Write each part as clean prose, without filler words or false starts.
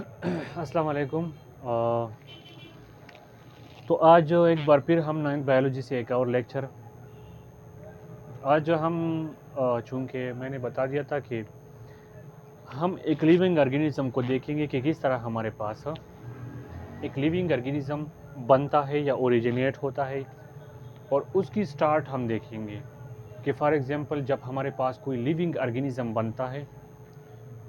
अस्सलाम वालेकुम। तो आज जो एक बार फिर हम नए बायोलॉजी से एक और लेक्चर। आज जो हम चूँकि मैंने बता दिया था कि हम एक लिविंग ऑर्गेनिज्म को देखेंगे कि किस तरह हमारे पास एक लिविंग ऑर्गेनिज्म बनता है या ओरिजिनेट होता है, और उसकी स्टार्ट हम देखेंगे कि फॉर एग्जांपल जब हमारे पास कोई लिविंग ऑर्गेनिज्म बनता है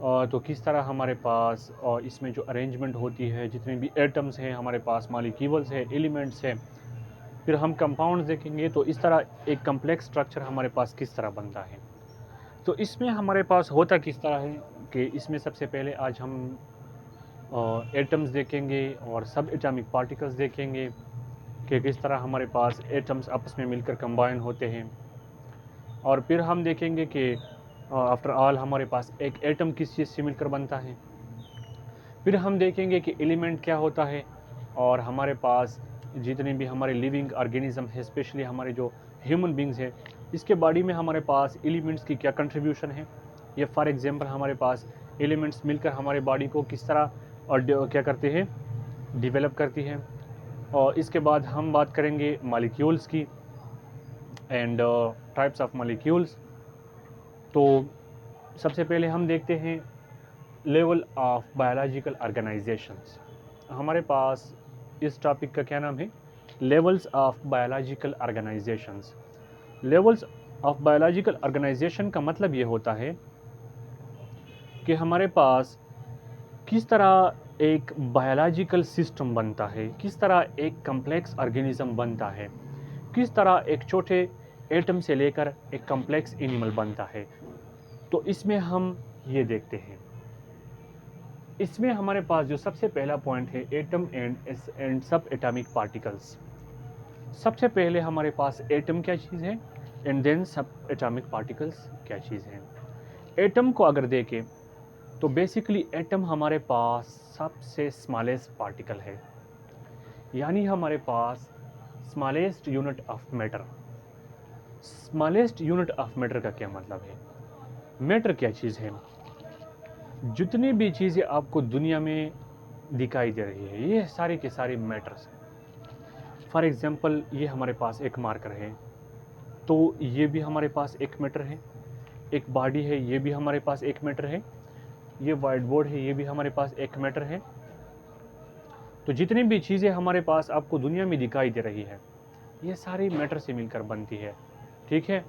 तो किस तरह हमारे पास और इसमें जो अरेंजमेंट होती है, जितने भी एटम्स हैं हमारे पास, मॉलिक्यूल्स हैं, एलिमेंट्स हैं, फिर हम कंपाउंड्स देखेंगे। तो इस तरह एक कम्प्लेक्स स्ट्रक्चर हमारे पास किस तरह बनता है। तो इसमें हमारे पास होता किस तरह है कि इसमें सबसे पहले आज हम एटम्स देखेंगे और सब एटॉमिक पार्टिकल्स देखेंगे कि किस तरह हमारे पास एटम्स आपस में मिलकर कंबाइन होते हैं। और फिर हम देखेंगे कि आफ्टर ऑल हमारे पास एक एटम किस चीज़ से मिलकर बनता है। फिर हम देखेंगे कि एलिमेंट क्या होता है, और हमारे पास जितने भी हमारे लिविंग ऑर्गेनिज्म है, स्पेशली हमारे जो ह्यूमन बींग्स हैं, इसके बॉडी में हमारे पास एलिमेंट्स की क्या कंट्रीब्यूशन है। ये फॉर एग्जांपल हमारे पास एलिमेंट्स मिलकर हमारे बॉडी को किस तरह और क्या करते हैं, डेवलप करती हैं। और इसके बाद हम बात करेंगे मॉलिक्यूल्स की एंड टाइप्स ऑफ मॉलिक्यूल्स। तो सबसे पहले हम देखते हैं लेवल ऑफ बायोलॉजिकल ऑर्गेनाइजेशंस। हमारे पास इस टॉपिक का क्या नाम है, levels of biological organisations. Levels of biological organisation का मतलब ये होता है कि हमारे पास किस तरह एक बायोलॉजिकल सिस्टम बनता है, किस तरह एक कम्प्लेक्स ऑर्गेनिज्म बनता है, किस तरह एक छोटे एटम से लेकर एक कम्प्लेक्स एनिमल बनता है। तो इसमें हम ये देखते हैं। इसमें हमारे पास जो सबसे पहला पॉइंट है, एटम एंड सब एटॉमिक पार्टिकल्स। सबसे पहले हमारे पास एटम क्या चीज़ है एंड देन सब एटॉमिक पार्टिकल्स क्या चीज़ है। एटम को अगर देखें तो बेसिकली एटम हमारे पास सबसे स्मॉलेस्ट पार्टिकल है, यानी हमारे पास smallest unit of matter. Smallest unit of matter का क्या मतलब है, मैटर क्या चीज़ है। जितनी भी चीज़ें आपको दुनिया में दिखाई दे रही है, ये सारी के सारी मैटर्स हैं। फॉर एग्जांपल ये हमारे पास एक मार्कर है, तो ये भी हमारे पास एक मैटर है। एक बॉडी है, ये भी हमारे पास एक मैटर है। ये वाइट बोर्ड है, ये भी हमारे पास एक मैटर है। तो जितनी भी चीज़ें हमारे पास आपको दुनिया में दिखाई दे रही है, ये सारी मैटर से मिलकर बनती है। ठीक है,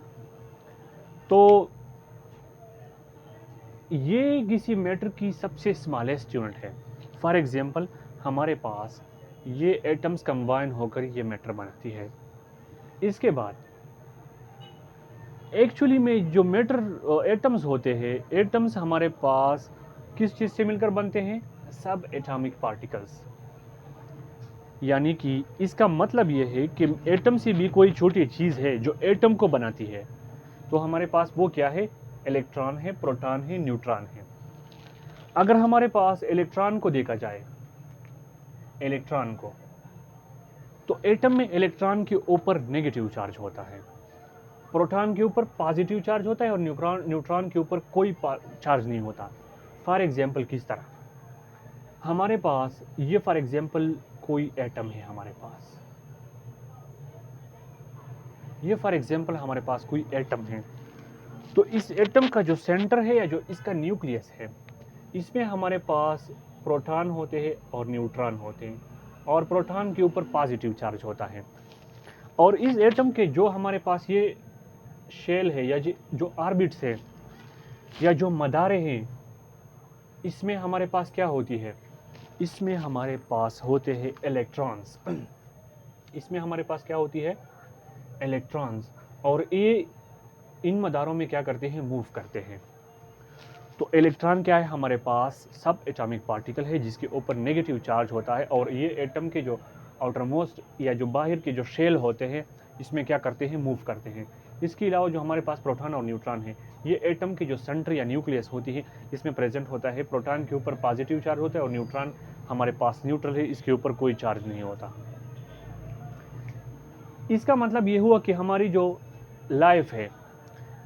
तो ये किसी मैटर की सबसे स्मॉलेस्ट यूनिट है। फॉर एग्जांपल हमारे पास ये एटम्स कंबाइन होकर ये मैटर बनाती है। इसके बाद एक्चुअली में जो मैटर एटम्स होते हैं, एटम्स हमारे पास किस चीज़ से मिलकर बनते हैं, सब एटॉमिक पार्टिकल्स। यानी कि इसका मतलब ये है कि एटम से भी कोई छोटी चीज़ है जो एटम को बनाती है। तो हमारे पास वो क्या है, इलेक्ट्रॉन है, प्रोटॉन है, न्यूट्रॉन है। अगर हमारे पास इलेक्ट्रॉन को देखा जाए, इलेक्ट्रॉन को, तो एटम में इलेक्ट्रॉन के ऊपर नेगेटिव चार्ज होता है, प्रोटॉन के ऊपर पॉजिटिव चार्ज होता है, और न्यूट्रॉन के ऊपर कोई चार्ज नहीं होता। फॉर एग्जांपल किस तरह हमारे पास ये, फॉर एग्जांपल कोई एटम है हमारे पास, ये फॉर एग्जांपल हमारे पास कोई एटम है। तो इस एटम का जो सेंटर है या जो इसका न्यूक्लियस है, इसमें हमारे पास प्रोटॉन होते हैं और न्यूट्रॉन होते हैं, और प्रोटॉन के ऊपर पॉजिटिव चार्ज होता है। और इस एटम के जो हमारे पास ये शेल है या जो ऑर्बिट्स है या जो मदारें हैं, इसमें हमारे पास क्या होती है, इसमें हमारे पास होते हैं इलेक्ट्रॉन्स। इसमें हमारे पास क्या होती है, इलेक्ट्रॉन्स। और ये इन मदारों में क्या करते हैं, मूव करते हैं। तो इलेक्ट्रॉन क्या है, हमारे पास सब एटॉमिक पार्टिकल है जिसके ऊपर नेगेटिव चार्ज होता है, और ये एटम के जो आउटर मोस्ट या जो बाहर के जो शेल होते हैं, इसमें क्या करते हैं, मूव करते हैं। इसके अलावा जो हमारे पास प्रोटॉन और न्यूट्रॉन है, ये एटम की जो सेंटर या न्यूक्लियस होती है, इसमें प्रेजेंट होता है। प्रोटॉन के ऊपर पॉजिटिव चार्ज होता है और न्यूट्रॉन हमारे पास न्यूट्रल है, इसके ऊपर कोई चार्ज नहीं होता। इसका मतलब ये हुआ कि हमारी जो लाइफ है,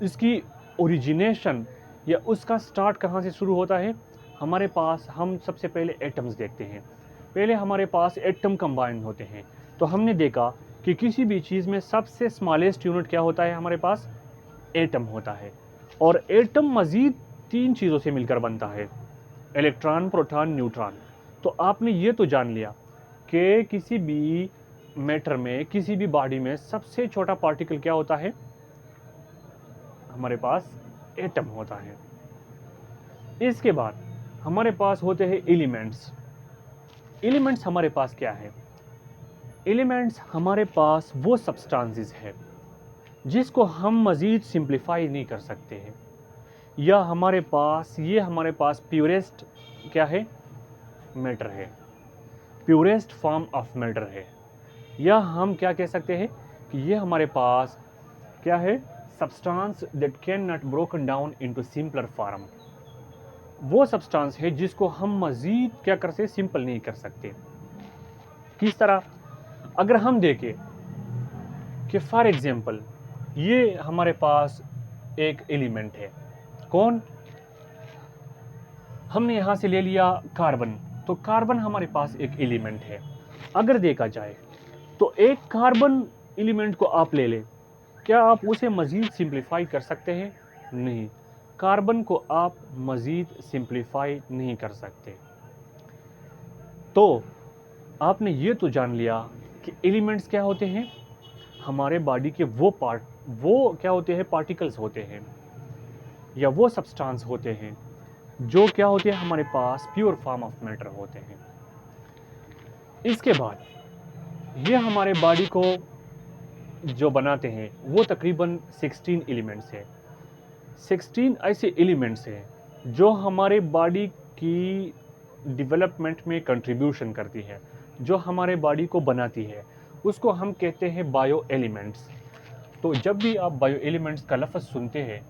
इसकी ओरिजिनेशन या उसका स्टार्ट कहाँ से शुरू होता है, हमारे पास हम सबसे पहले एटम्स देखते हैं। पहले हमारे पास एटम कंबाइन होते हैं। तो हमने देखा कि किसी भी चीज़ में सबसे स्मॉलेस्ट यूनिट क्या होता है, हमारे पास एटम होता है। और एटम मज़ीद 3 चीज़ों से मिलकर बनता है, इलेक्ट्रॉन, प्रोटॉन, न्यूट्रॉन। तो आपने ये तो जान लिया कि किसी भी मैटर में, किसी भी बॉडी में सबसे छोटा पार्टिकल क्या होता है, हमारे पास एटम होता है। इसके बाद हमारे पास होते हैं एलिमेंट्स। एलिमेंट्स हमारे पास क्या है? एलिमेंट्स हमारे पास वो सब्सटेंसेस है जिसको हम मज़ीद सिंप्लीफाई नहीं कर सकते हैं, या हमारे पास प्योरेस्ट क्या है, मैटर है, प्योरेस्ट फॉर्म ऑफ मैटर है। या हम क्या कह सकते हैं कि ये हमारे पास क्या है, substance that can not broken down into simpler form. वो सब्सटेंस है जिसको हम मज़ीद क्या कर सकते, सिंपल नहीं कर सकते। किस तरह? अगर हम देखें कि फॉर एग्जांपल ये हमारे पास एक एलिमेंट है, कौन, हमने यहाँ से ले लिया कार्बन। तो कार्बन हमारे पास एक एलिमेंट है। अगर देखा जाए तो एक कार्बन एलिमेंट को आप ले लें, क्या आप उसे मज़ीद सिंप्लीफाई कर सकते हैं? नहीं, कार्बन को आप मज़ीद सिंप्लीफाई नहीं कर सकते। तो आपने ये तो जान लिया कि एलिमेंट्स क्या होते हैं, हमारे बॉडी के वो क्या होते हैं, पार्टिकल्स होते हैं, या वो सब्सटेंस होते हैं जो क्या होते हैं, हमारे पास प्योर फॉर्म ऑफ मैटर होते हैं। इसके बाद ये हमारे बॉडी को जो बनाते हैं वो तकरीबन 16 एलिमेंट्स है। 16 ऐसे एलिमेंट्स हैं जो हमारे बॉडी की डेवलपमेंट में कंट्रीब्यूशन करती है, जो हमारे बॉडी को बनाती है, उसको हम कहते हैं बायो एलिमेंट्स। तो जब भी आप बायो एलिमेंट्स का लफ्ज़ सुनते हैं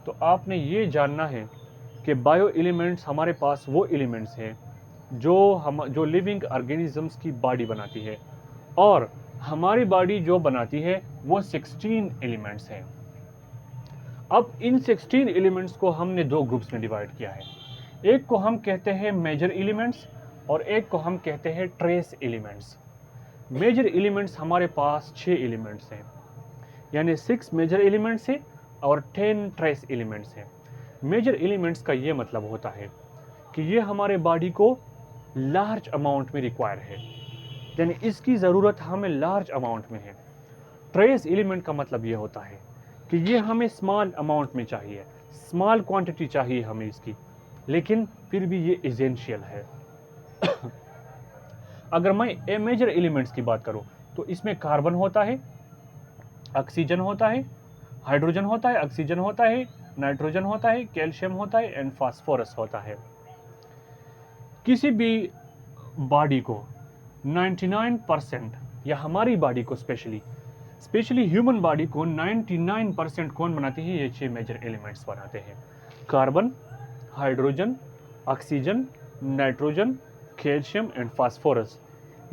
तो आपने ये जानना है कि बायो एलिमेंट्स हमारे पास वो एलिमेंट्स हैं जो लिविंग ऑर्गेनिजम्स की बॉडी बनाती है, और हमारी बॉडी जो बनाती है वो 16 एलिमेंट्स हैं। अब इन 16 एलिमेंट्स को हमने 2 ग्रुप्स में डिवाइड किया है। एक को हम कहते हैं मेजर एलिमेंट्स और एक को हम कहते हैं ट्रेस एलिमेंट्स। मेजर एलिमेंट्स हमारे पास 6 एलिमेंट्स हैं, यानी 6 मेजर एलिमेंट्स हैं और 10 ट्रेस एलिमेंट्स हैं। मेजर एलिमेंट्स का ये मतलब होता है कि ये हमारे बॉडी को लार्ज अमाउंट में रिक्वायर है, यानी इसकी ज़रूरत हमें लार्ज अमाउंट में है। ट्रेस एलिमेंट का मतलब ये होता है कि ये हमें स्मॉल अमाउंट में चाहिए, स्मॉल क्वांटिटी चाहिए हमें इसकी, लेकिन फिर भी ये एसेंशियल है। अगर मैं मेजर एलिमेंट्स की बात करूं तो इसमें कार्बन होता है, ऑक्सीजन होता है, हाइड्रोजन होता है, ऑक्सीजन होता है, नाइट्रोजन होता है, कैल्शियम होता है एंड फास्फोरस होता है। किसी भी बॉडी को 99%, या हमारी बॉडी को स्पेशली ह्यूमन बॉडी को 99% कौन बनाते हैं? ये 6 मेजर एलिमेंट्स बनाते हैं, carbon, hydrogen, oxygen, nitrogen, calcium and phosphorus.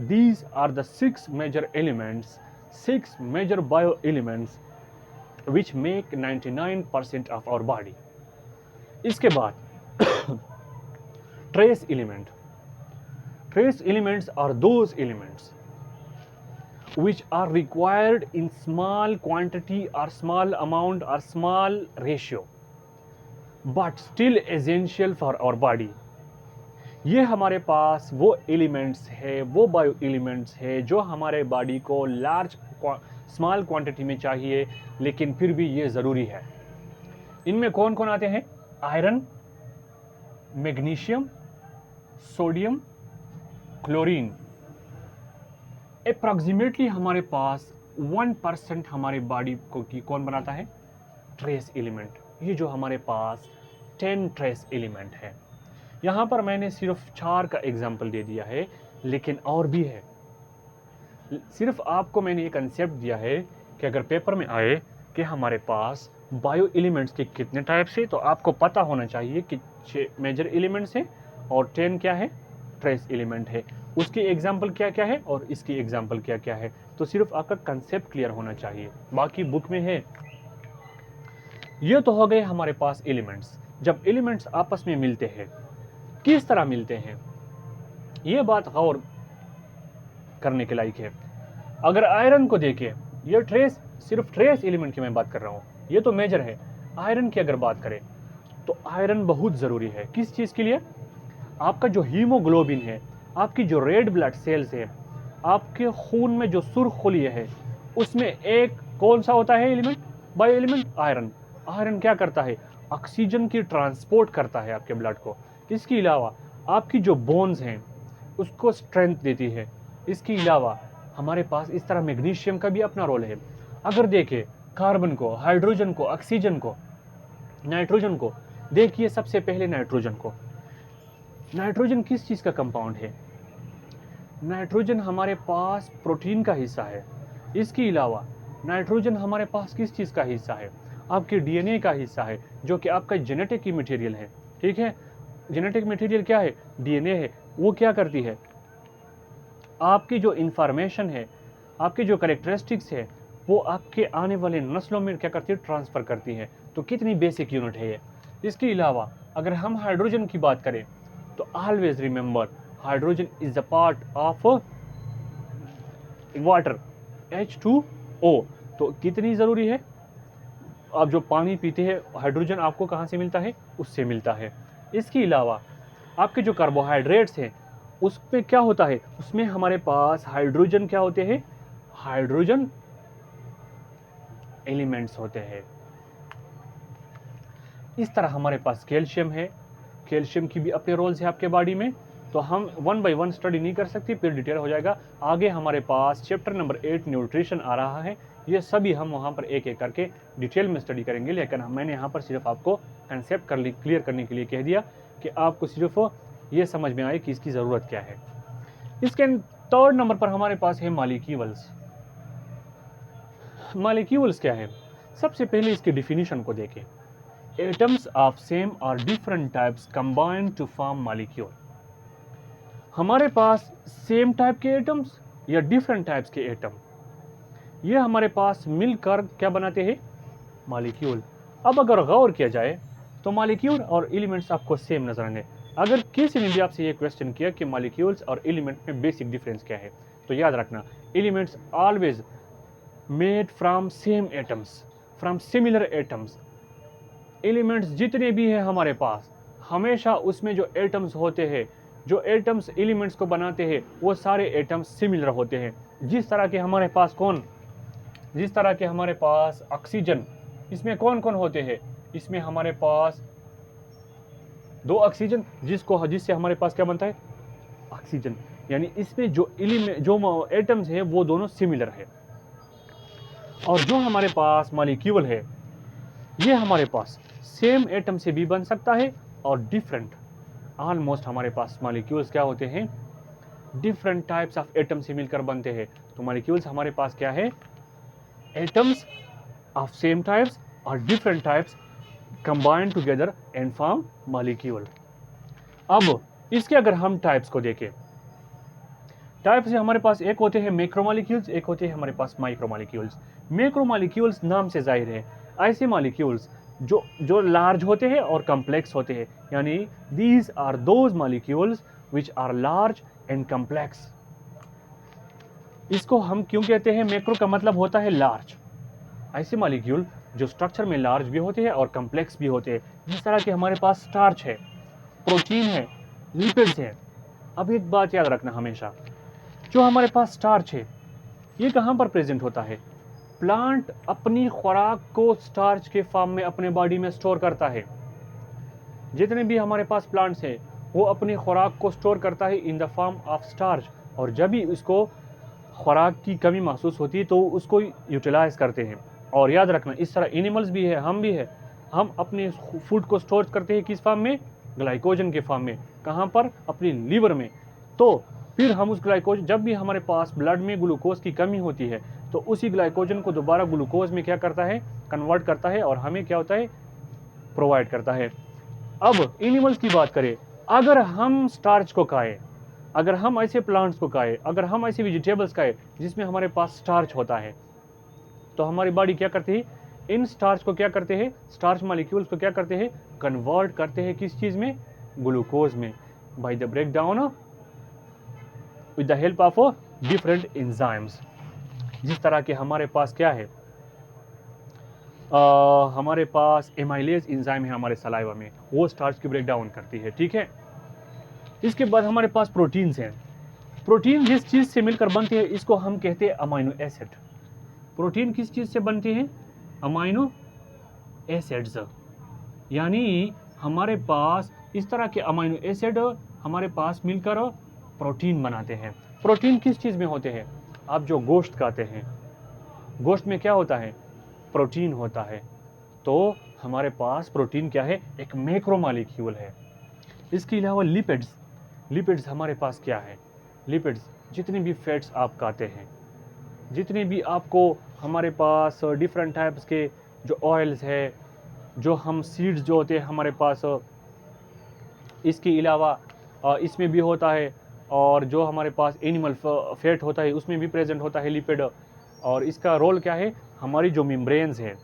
These are the 6 major elements, 6 major bioelements which make 99% of our body. इसके बाद trace element. Trace elements are those elements which are required in small quantity or small amount or small ratio but still essential for our body. ये हमारे पास वो elements है, वो bio elements है जो हमारे बॉडी को स्मॉल क्वांटिटी में चाहिए, लेकिन फिर भी ये ज़रूरी है। इनमें कौन कौन आते हैं? Iron, magnesium, sodium, chlorine. Approximately हमारे पास 1% हमारे बॉडी को की कौन बनाता है? Trace element. ये जो हमारे पास 10 ट्रेस एलिमेंट है। यहाँ पर मैंने सिर्फ 4 का एग्जाम्पल दे दिया है, लेकिन और भी है। सिर्फ आपको मैंने ये कंसेप्ट दिया है कि अगर पेपर में आए कि हमारे पास बायो एलिमेंट्स के कितने टाइप्स है, तो आपको पता होना चाहिए कि 6 मेजर एलिमेंट्स हैं और 10 क्या है? ट्रेस एलिमेंट है। उसकी एग्जाम्पल क्या क्या है और इसकी एग्जाम्पल क्या क्या है, तो सिर्फ आपका कंसेप्ट क्लियर होना चाहिए, बाकी बुक में है। ये तो हो गए हमारे पास एलिमेंट्स। जब एलिमेंट्स आपस में मिलते हैं किस तरह मिलते हैं, ये बात गौर करने के लायक है। अगर आयरन को देखें, ये सिर्फ ट्रेस एलिमेंट की मैं बात कर रहा हूँ, ये तो मेजर है। आयरन की अगर बात करें तो आयरन बहुत ज़रूरी है किस चीज़ के लिए? आपका जो हीमोग्लोबिन है, आपकी जो रेड ब्लड सेल्स है, आपके खून में जो सुर्ख खलिया है, उसमें एक कौन सा होता है element, bio element? Iron. Iron क्या करता है? ऑक्सीजन की ट्रांसपोर्ट करता है आपके ब्लड को। इसके अलावा आपकी जो बोन्स हैं उसको स्ट्रेंथ देती है। इसके अलावा हमारे पास इस तरह मैग्नीशियम का भी अपना रोल है। अगर देखें कार्बन को, हाइड्रोजन को, ऑक्सीजन को, नाइट्रोजन को, देखिए सबसे पहले नाइट्रोजन को। नाइट्रोजन किस चीज़ का कंपाउंड है? नाइट्रोजन हमारे पास प्रोटीन का हिस्सा है। इसके अलावा नाइट्रोजन हमारे पास किस चीज़ का हिस्सा है? आपके डीएनए का हिस्सा है, जो कि आपका जेनेटिक की मटेरियल है। ठीक है, जेनेटिक मटेरियल क्या है? डीएनए है। वो क्या करती है? आपकी जो इंफॉर्मेशन है, आपके जो कैरेक्टरिस्टिक्स है, वो आपके आने वाले नस्लों में क्या करती है? ट्रांसफ़र करती है। तो कितनी बेसिक यूनिट है ये। इसके अलावा अगर हम हाइड्रोजन की बात करें तो always remember hydrogen is a part of water, H2O। तो कितनी ज़रूरी है? आप जो पानी पीते हैं, हाइड्रोजन आपको कहाँ से मिलता है? उससे मिलता है। इसके अलावा आपके जो कार्बोहाइड्रेट्स हैं, उसमें क्या होता है? उसमें हमारे पास हाइड्रोजन क्या होते हैं? हाइड्रोजन एलिमेंट्स होते हैं। इस तरह हमारे पास कैल्शियम है। कैल्शियम की भी अपने रोल्स हैं आपके बॉडी में। तो हम वन बाय वन स्टडी नहीं कर सकते, फिर डिटेल हो जाएगा। आगे हमारे पास चैप्टर नंबर 8 न्यूट्रिशन आ रहा है। ये सभी हम वहाँ पर एक एक करके डिटेल में स्टडी करेंगे, लेकिन मैंने यहाँ पर सिर्फ आपको कंसेप्ट क्लियर करने के लिए कह दिया कि आपको सिर्फ ये समझ में आए कि इसकी ज़रूरत क्या है। इसके थर्ड नंबर पर हमारे पास है मॉलिक्यूल्स। मॉलिक्यूल्स क्या है? सबसे पहले इसकी डिफिनीशन को देखें। एटम्स ऑफ सेम और different types combined to form molecule. हमारे पास सेम टाइप के एटम्स या डिफरेंट टाइप्स के एटम, ये हमारे पास मिलकर क्या बनाते हैं? मॉलिक्यूल। अब अगर गौर किया जाए तो मॉलिक्यूल और एलिमेंट्स आपको सेम नजर आएंगे। अगर किसी ने भी आपसे ये क्वेश्चन किया कि मॉलिक्यूल्स और एलिमेंट में बेसिक डिफरेंस क्या है, तो याद रखना elements always made from same atoms, from similar atoms. Elements जितने भी हैं हमारे पास, हमेशा उसमें जो एटम्स होते हैं, जो एटम्स एलिमेंट्स को बनाते हैं, वो सारे एटम्स सिमिलर होते हैं। जिस तरह के हमारे पास जिस तरह के हमारे पास ऑक्सीजन, इसमें कौन कौन होते हैं? इसमें हमारे पास 2 ऑक्सीजन, जिससे हमारे पास क्या बनता है? ऑक्सीजन। यानी इसमें जो एटम्स हैं वो दोनों सिमिलर है। और जो हमारे पास मॉलिक्यूल है, ये हमारे पास सेम एटम से भी बन सकता है और डिफरेंट, ऑलमोस्ट हमारे पास मॉलिक्यूल्स क्या होते हैं? डिफरेंट टाइप्स ऑफ एटम से मिलकर बनते हैं। तो मॉलिक्यूल्स हमारे पास क्या है? एटम्स ऑफ सेम टाइप्स और different types combined together and form molecule. अब इसके अगर हम टाइप्स को देखें, टाइप्स हमारे पास एक होते हैं मैक्रोमोलिक्यूल्स, एक होते हैं हमारे पास माइक्रोमोलिक्यूल्स। मैक्रोमोलिक्यूल्स नाम से जाहिर है ऐसे मॉलिक्यूल्स जो लार्ज होते हैं और कॉम्प्लेक्स होते हैं, यानी these are those molecules which are large and complex. इसको हम क्यों कहते हैं? मैक्रो का मतलब होता है लार्ज। ऐसे मॉलिक्यूल जो स्ट्रक्चर में लार्ज भी होते हैं और कॉम्प्लेक्स भी होते हैं, जिस तरह के हमारे पास स्टार्च है, प्रोटीन है, लिपिड्स है। अब एक बात याद रखना हमेशा, जो हमारे पास स्टार्च है ये कहाँ पर प्रेजेंट होता है? प्लांट अपनी खुराक को स्टार्च के फॉर्म में अपने बॉडी में स्टोर करता है। जितने भी हमारे पास प्लांट्स हैं वो अपनी खुराक को स्टोर करता है in the form of starch, और जब भी उसको खुराक की कमी महसूस होती है तो उसको यूटिलाइज करते हैं। और याद रखना इस तरह एनिमल्स भी है, हम भी है, हम अपने फूड को स्टोर करते हैं किस फॉर्म में? ग्लाइकोजन के फॉर्म में। कहाँ पर? अपनी लीवर में। तो फिर हम उस ग्लाइकोजन, जब भी हमारे पास ब्लड में ग्लूकोज की कमी होती है तो उसी ग्लाइकोजन को दोबारा ग्लूकोज में क्या करता है? कन्वर्ट करता है और हमें क्या होता है? प्रोवाइड करता है। अब एनिमल्स की बात करें, अगर हम स्टार्च को खाएं, अगर हम ऐसे प्लांट्स को खाएं, अगर हम ऐसे वेजिटेबल्स खाएं जिसमें हमारे पास स्टार्च होता है, तो हमारी बॉडी क्या करती है? इन स्टार्च को क्या करते हैं? स्टार्च मॉलिक्यूल्स को क्या करते हैं? कन्वर्ट करते हैं किस चीज़ में? ग्लूकोज में। By the break down with the help of different enzymes. जिस तरह के हमारे पास क्या है, हमारे पास एमाइलेज एंजाइम है हमारे सलाइवा में, वो स्टार्च की ब्रेक डाउन करती है, ठीक है। इसके बाद हमारे पास प्रोटीन्स हैं। प्रोटीन जिस चीज़ से मिलकर बनते हैं इसको हम कहते हैं अमाइनो एसिड। प्रोटीन किस चीज़ से बनते हैं? Amino acids. यानी हमारे पास इस तरह के अमाइनो एसिड हमारे पास मिलकर प्रोटीन बनाते हैं। प्रोटीन किस चीज़ में होते हैं? आप जो गोश्त खाते हैं, गोश्त में क्या होता है? प्रोटीन होता है। तो हमारे पास प्रोटीन क्या है? एक मैक्रो मॉलिक्यूल है। इसके अलावा लिपिड्स, लिपिड्स हमारे पास क्या है? लिपिड्स जितने भी फैट्स आप खाते हैं, जितने भी आपको हमारे पास डिफरेंट टाइप्स के जो ऑयल्स है, जो हम सीड्स जो होते हैं हमारे पास, इसके अलावा इसमें भी होता है, और जो हमारे पास एनिमल फैट होता है उसमें भी प्रेजेंट होता है लिपिड। और इसका रोल क्या है? हमारी जो मेम्ब्रेन्स है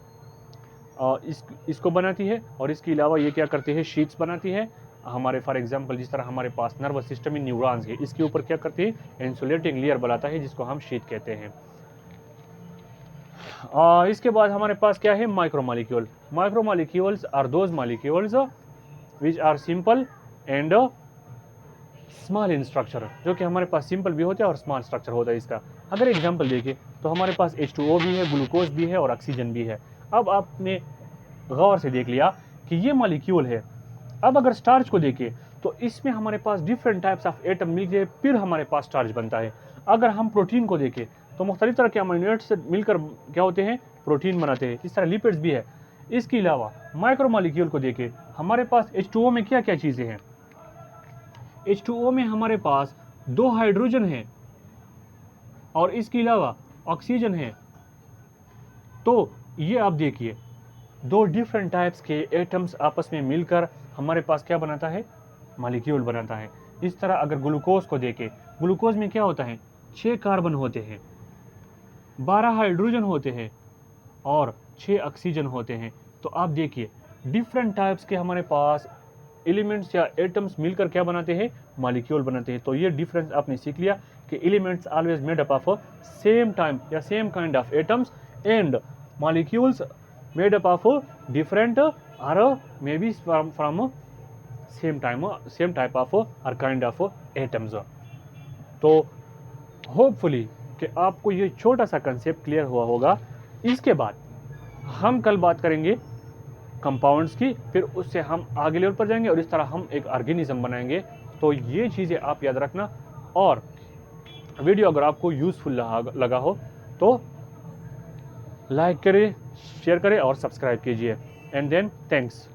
इसको बनाती है, और इसके अलावा ये क्या करती है? शीट्स बनाती है हमारे। फॉर एग्जांपल जिस तरह हमारे पास नर्वस सिस्टम में न्यूरॉन्स है, इसके ऊपर क्या करती है? इंसुलेटिंग लेयर बनाता है, जिसको हम शीट कहते हैं। इसके बाद हमारे पास क्या है? Micromolecule. Micromolecules are those molecules which are simple and small in structure, जो कि हमारे पास सिंपल भी होते हैं और स्मॉल स्ट्रक्चर होता है इसका। अगर एग्जांपल देखिए तो हमारे पास H2O भी है, ग्लूकोज भी है और ऑक्सीजन भी है। अब आपने गौर से देख लिया कि ये मॉलिक्यूल है। अब अगर स्टार्च को देखें तो इसमें हमारे पास डिफरेंट टाइप्स ऑफ एटम मिलके फिर हमारे पास स्टार्च बनता है। अगर हम प्रोटीन को देखें तो मुख्तलिफ तरह के अमीनो एसिड से मिलकर क्या होते हैं? प्रोटीन बनाते हैं। इस तरह लिपिड्स भी है। इसके अलावा माइक्रोमॉलिक्यूल को देखें, हमारे पास H2O में क्या क्या चीज़ें हैं? H2O में हमारे पास 2 हाइड्रोजन हैं और इसके अलावा ऑक्सीजन है। तो ये आप देखिए, 2 डिफरेंट टाइप्स के एटम्स आपस में मिलकर हमारे पास क्या बनाता है? मॉलिक्यूल बनाता है। इस तरह अगर ग्लूकोज को देखें, ग्लूकोज में क्या होता है? 6 कार्बन होते हैं, 12 हाइड्रोजन होते हैं और 6 ऑक्सीजन होते हैं। तो आप देखिए डिफरेंट टाइप्स के हमारे पास एलिमेंट्स या एटम्स मिलकर क्या बनाते हैं? मॉलिक्यूल बनाते हैं। तो ये डिफरेंस आपने सीख लिया कि elements always made up of same time या same kind of atoms and molecules made up of different और may be from same type of और काइंड ऑफ एटम्स। तो होपफुली कि आपको ये छोटा सा कंसेप्ट क्लियर हुआ होगा। इसके बाद हम कल बात करेंगे कंपाउंड्स की, फिर उससे हम आगे लेवल पर जाएंगे और इस तरह हम एक ऑर्गेनिज्म बनाएंगे। तो ये चीज़ें आप याद रखना, और वीडियो अगर आपको यूज़फुल लगा हो तो लाइक करें, शेयर करें और सब्सक्राइब कीजिए। And then thanks.